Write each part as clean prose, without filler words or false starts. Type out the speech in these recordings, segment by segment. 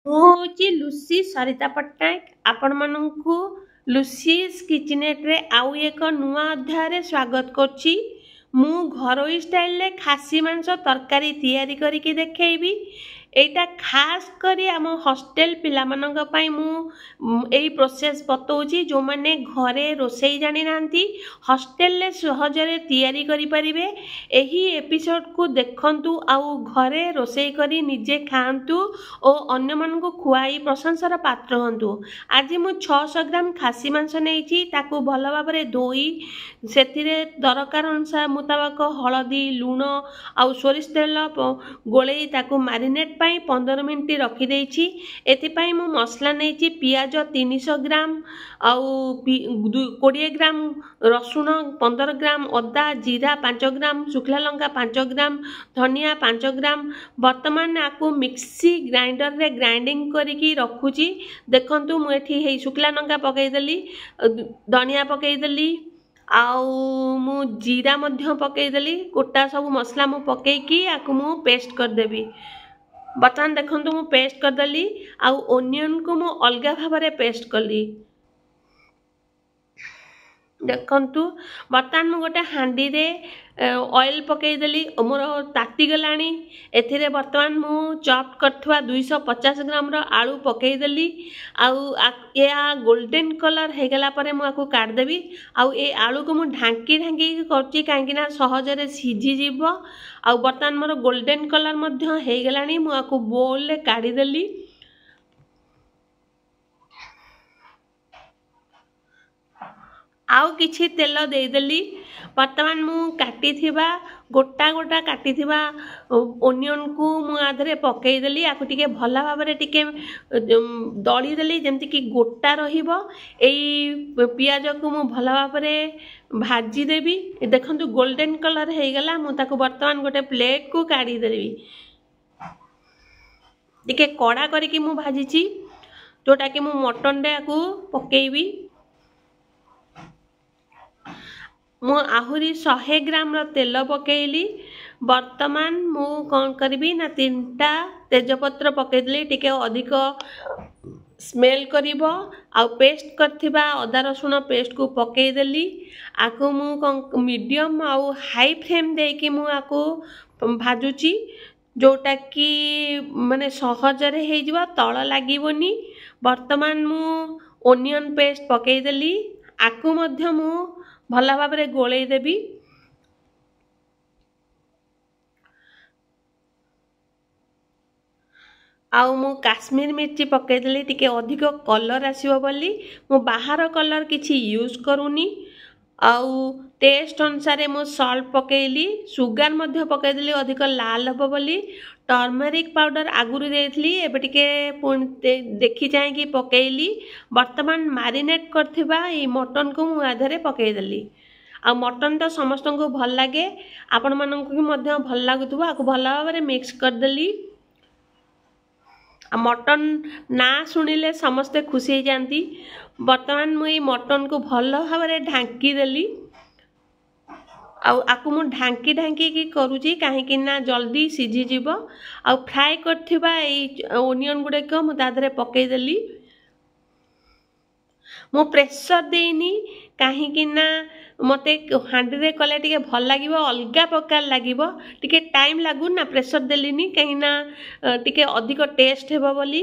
ମୁଁ ହେଉଛି ଲୁସି ସରିତା ପଟ୍ଟନାୟକ। ଆପଣମାନଙ୍କୁ ଲୁସିସ୍ କିଚେନେଟ୍ରେ ଆଉ ଏକ ନୂଆ ଅଧ୍ୟାୟରେ ସ୍ୱାଗତ କରୁଛି। ମୁଁ ଘରୋଇ ଷ୍ଟାଇଲରେ ଖାସି ମାଂସ ତରକାରୀ ତିଆରି କରିକି ଦେଖେଇବି। এইটা ଖାସ୍ କରି ଆମ ହଷ୍ଟେଲ ପିଲାମାନଙ୍କ ପାଇଁ ମୁଁ ଏଇ ପ୍ରୋସେସ୍ ବତାଉଛି, ଯେଉଁମାନେ ଘରେ ରୋଷେଇ ଜାଣିନାହାନ୍ତି ହଷ୍ଟେଲରେ ସହଜରେ ତିଆରି କରିପାରିବେ। ଏହି ଏପିସୋଡ଼କୁ ଦେଖନ୍ତୁ ଆଉ ଘରେ ରୋଷେଇ କରି ନିଜେ ଖାଆନ୍ତୁ ଓ ଅନ୍ୟମାନଙ୍କୁ ଖୁଆଇ ପ୍ରଶଂସାର ପାତ୍ର ହୁଅନ୍ତୁ। ଆଜି ମୁଁ 600 ଗ୍ରାମ ଖାସି ମାଂସ ନେଇଛି। ତାକୁ ଭଲ ଭାବରେ ଧୋଇ ସେଥିରେ ଦରକାର ଅନୁସାରେ ମୁତାବକ ହଳଦୀ, ଲୁଣ ଆଉ ସୋରିଷ ତେଲ ଗୋଳେଇ ତାକୁ ମ୍ୟାରିନେଟ୍ ପାଇଁ 15 ମିନିଟ୍ ରଖିଦେଇଛି। ଏଥିପାଇଁ ମୁଁ ମସଲା ନେଇଛି ପିଆଜ 300 ଗ୍ରାମ, ଆଉ 20 ଗ୍ରାମ ରସୁଣ, 15 ଗ୍ରାମ ଅଦା, ଜିରା 5 ଗ୍ରାମ, ଶୁଖିଲା ଲଙ୍କା 5 ଗ୍ରାମ, ଧନିଆ 5 ଗ୍ରାମ। ବର୍ତ୍ତମାନ ଆକୁ ମିକ୍ସି ଗ୍ରାଇଣ୍ଡରରେ ଗ୍ରାଇଣ୍ଡିଙ୍ଗ କରିକି ରଖୁଛି। ଦେଖନ୍ତୁ ମୁଁ ଏଠି ହେଇ ଶୁଖିଲା ଲଙ୍କା ପକାଇଦେଲି, ଧନିଆ ପକାଇଦେଲି, ଆଉ ମୁଁ ଜିରା ମଧ୍ୟ ପକାଇଦେଲି। ଗୋଟା ସବୁ ମସଲା ମୁଁ ପକାଇକି ଆକୁ ମୁଁ ପେଷ୍ଟ କରିଦେବି। ବର୍ତ୍ତମାନ ଦେଖନ୍ତୁ ମୁଁ ପେଷ୍ଟ କରିଦେଲି, ଆଉ ଓନିଅନକୁ ମୁଁ ଅଲଗା ଭାବରେ ପେଷ୍ଟ କଲି। ଦେଖନ୍ତୁ ବର୍ତ୍ତମାନ ମୁଁ ଗୋଟେ ହାଣ୍ଡିରେ ଅଏଲ୍ ପକାଇଦେଲି, ମୋର ତାତିଗଲାଣି। ଏଥିରେ ବର୍ତ୍ତମାନ ମୁଁ ଚପ୍ କରିଥିବା 250 ଗ୍ରାମର ଆଳୁ ପକାଇଦେଲି। ଆଉ ଏହା ଗୋଲ୍ଡେନ୍ କଲର୍ ହେଇଗଲା ପରେ ମୁଁ ଆକୁ କାଢ଼ିଦେବି। ଆଉ ଏ ଆଳୁକୁ ମୁଁ ଢାଙ୍କି କରୁଛି କାହିଁକିନା ସହଜରେ ସିଝିଯିବ। ଆଉ ବର୍ତ୍ତମାନ ମୋର ଗୋଲ୍ଡେନ୍ କଲର୍ ମଧ୍ୟ ହେଇଗଲାଣି। ମୁଁ ଆକୁ ବୋଲରେ କାଢ଼ିଦେଲି। ଆଉ କିଛି ତେଲ ଦେଇଦେଲି। ବର୍ତ୍ତମାନ ମୁଁ କାଟିଥିବା ଗୋଟା କାଟିଥିବା ଓନିଅନକୁ ମୁଁ ଆ ଦେହରେ ପକାଇଦେଲି। ଆକୁ ଟିକେ ଭଲ ଭାବରେ ଟିକେ ଦଳିଦେଲି ଯେମିତିକି ଗୋଟା ରହିବ। ଏଇ ପିଆଜକୁ ମୁଁ ଭଲ ଭାବରେ ଭାଜିଦେବି। ଦେଖନ୍ତୁ ଗୋଲ୍ଡେନ୍ କଲର୍ ହେଇଗଲା। ମୁଁ ତାକୁ ବର୍ତ୍ତମାନ ଗୋଟେ ପ୍ଲେଟ୍କୁ କାଢ଼ିଦେବି। ଟିକେ କଡ଼ା କରିକି ମୁଁ ଭାଜିଛି, ଯେଉଁଟାକି ମୁଁ ମଟନରେ ଆକୁ ପକାଇବି। ମୁଁ ଆହୁରି 100 ଗ୍ରାମର ତେଲ ପକାଇଲି। ବର୍ତ୍ତମାନ ମୁଁ କ'ଣ କରିବି ନା 3ଟା ତେଜପତ୍ର ପକାଇଦେଲି, ଟିକେ ଅଧିକ ସ୍ମେଲ୍ କରିବ। ଆଉ ପେଷ୍ଟ କରିଥିବା ଅଦା ରସୁଣ ପେଷ୍ଟକୁ ପକାଇଦେଲି। ଆକୁ ମୁଁ ମିଡ଼ିୟମ୍ ଆଉ ହାଇ ଫ୍ଲେମ୍ ଦେଇକି ମୁଁ ଆକୁ ଭାଜୁଛି, ଯେଉଁଟାକି ମାନେ ସହଜରେ ହେଇଯିବ, ତଳ ଲାଗିବନି। ବର୍ତ୍ତମାନ ମୁଁ ଓନିଅନ୍ ପେଷ୍ଟ ପକାଇଦେଲି। ଆକୁ ମଧ୍ୟ ମୁଁ ଭଲ ଭାବରେ ଗୋଳେଇ ଦେବି। ଆଉ ମୁଁ କାଶ୍ମୀର ମିର୍ଚି ପକାଇଦେଲି ଟିକେ ଅଧିକ କଲର୍ ଆସିବ ବୋଲି। ମୁଁ ବାହାର କଲର୍ କିଛି ୟୁଜ୍ କରୁନି। ଆଉ ଟେଷ୍ଟ ଅନୁସାରେ ମୁଁ ସଲ୍ଟ ପକାଇଲି, ସୁଗାର ମଧ୍ୟ ପକାଇଦେଲି ଅଧିକ ଲାଲ ହେବ ବୋଲି। ଟର୍ମେରିକ୍ ପାଉଡ଼ର ଆଗରୁ ଦେଇଥିଲି, ଏବେ ଟିକେ ପୁଣି ଦେଖି ଚାହିଁକି ପକାଇଲି। ବର୍ତ୍ତମାନ ମ୍ୟାରିନେଟ୍ କରିଥିବା ଏଇ ମଟନକୁ ମୁଁ ଆ ଦେହରେ ପକାଇଦେଲି। ଆଉ ମଟନ୍ ତ ସମସ୍ତଙ୍କୁ ଭଲ ଲାଗେ, ଆପଣମାନଙ୍କୁ ବି ମଧ୍ୟ ଭଲ ଲାଗୁଥିବ। ଆକୁ ଭଲ ଭାବରେ ମିକ୍ସ କରିଦେଲି। ଆଉ ମଟନ୍ ନାଁ ଶୁଣିଲେ ସମସ୍ତେ ଖୁସି ହେଇଯାଆନ୍ତି। ବର୍ତ୍ତମାନ ମୁଁ ଏଇ ମଟନ୍କୁ ଭଲ ଭାବରେ ଢାଙ୍କି ଦେଲି। ଆଉ ଆକୁ ମୁଁ ଢାଙ୍କିକି କରୁଛି କାହିଁକି ନା ଜଲ୍ଦି ସିଝିଯିବ। ଆଉ ଫ୍ରାଏ କରିଥିବା ଏଇ ଓନିଅନ୍ ଗୁଡ଼ିକ ମୁଁ ତା ଦେହରେ ପକାଇଦେଲି। ମୁଁ ପ୍ରେସର ଦେଇନି କାହିଁକି ନା ମୋତେ ହାଣ୍ଡିରେ କଲେ ଟିକେ ଭଲ ଲାଗିବ, ଅଲଗା ପ୍ରକାର ଲାଗିବ। ଟିକେ ଟାଇମ୍ ଲାଗୁନି ନା, ପ୍ରେସର ଦେଲିନି କାହିଁକିନା ଟିକେ ଅଧିକ ଟେଷ୍ଟ ହେବ ବୋଲି।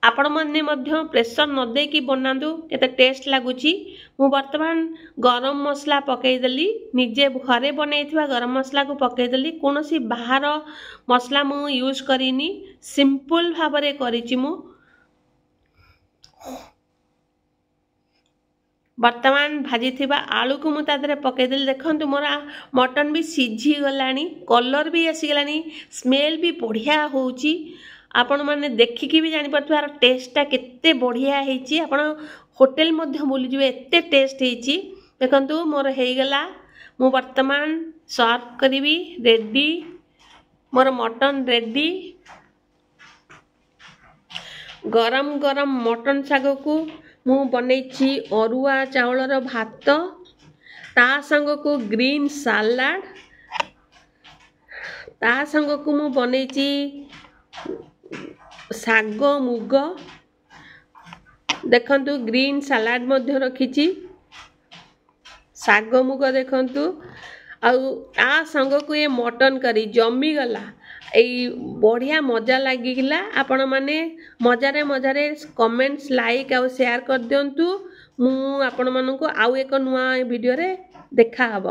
ଆପଣମାନେ ମଧ୍ୟ ପ୍ରେସର ନ ଦେଇକି ବନାନ୍ତୁ, କେତେ ଟେଷ୍ଟ ଲାଗୁଛି। ମୁଁ ବର୍ତ୍ତମାନ ଗରମ ମସଲା ପକାଇଦେଲି, ନିଜେ ଘରେ ବନେଇଥିବା ଗରମ ମସଲାକୁ ପକାଇଦେଲି। କୌଣସି ବାହାର ମସଲା ମୁଁ ୟୁଜ୍ କରିନି, ସିମ୍ପଲ୍ ଭାବରେ କରିଛି ମୁଁ। ବର୍ତ୍ତମାନ ଭାଜିଥିବା ଆଳୁକୁ ମୁଁ ତା ଦେହରେ ପକାଇଦେଲି। ଦେଖନ୍ତୁ ମୋର ମଟନ୍ ବି ସିଝିଗଲାଣି, କଲର୍ ବି ଆସିଗଲାଣି, ସ୍ମେଲ୍ ବି ବଢ଼ିଆ ହେଉଛି। ଆପଣମାନେ ଦେଖିକି ବି ଜାଣିପାରୁଥିବେ ଆର ଟେଷ୍ଟଟା କେତେ ବଢ଼ିଆ ହେଇଛି। ଆପଣ ହୋଟେଲ ମଧ୍ୟ ବୁଲିଯିବେ, ଏତେ ଟେଷ୍ଟ ହେଇଛି। ଦେଖନ୍ତୁ ମୋର ହେଇଗଲା। ମୁଁ ବର୍ତ୍ତମାନ ସର୍ଭ କରିବି। ରେଡ଼ି, ମୋର ମଟନ୍ ରେଡ଼ି। ଗରମ ଗରମ ମଟନ୍ ଶାଗକୁ ମୁଁ ବନେଇଛି ଅରୁଆ ଚାଉଳର ଭାତ, ତା ସାଙ୍ଗକୁ ଗ୍ରୀନ୍ ସାଲାଡ଼, ତା ସାଙ୍ଗକୁ ମୁଁ ବନେଇଛି ଶାଗ ମୁଗ ଦେଖନ୍ତୁ ଗ୍ରୀନ୍ ସାଲାଡ୍ ମଧ୍ୟ ରଖିଛି ଶାଗ ମୁଗ ଦେଖନ୍ତୁ ଆଉ ତା ସାଙ୍ଗକୁ ଏ ମଟନ୍ କରି ଜମିଗଲା ଏଇ ବଢ଼ିଆ ମଜା ଲାଗିଲା ଆପଣମାନେ ମଜାରେ କମେଣ୍ଟସ୍ ଲାଇକ୍ ଆଉ ସେୟାର କରିଦିଅନ୍ତୁ ମୁଁ ଆପଣମାନଙ୍କୁ ଆଉ ଏକ ନୂଆ ଭିଡ଼ିଓରେ ଦେଖାହବ।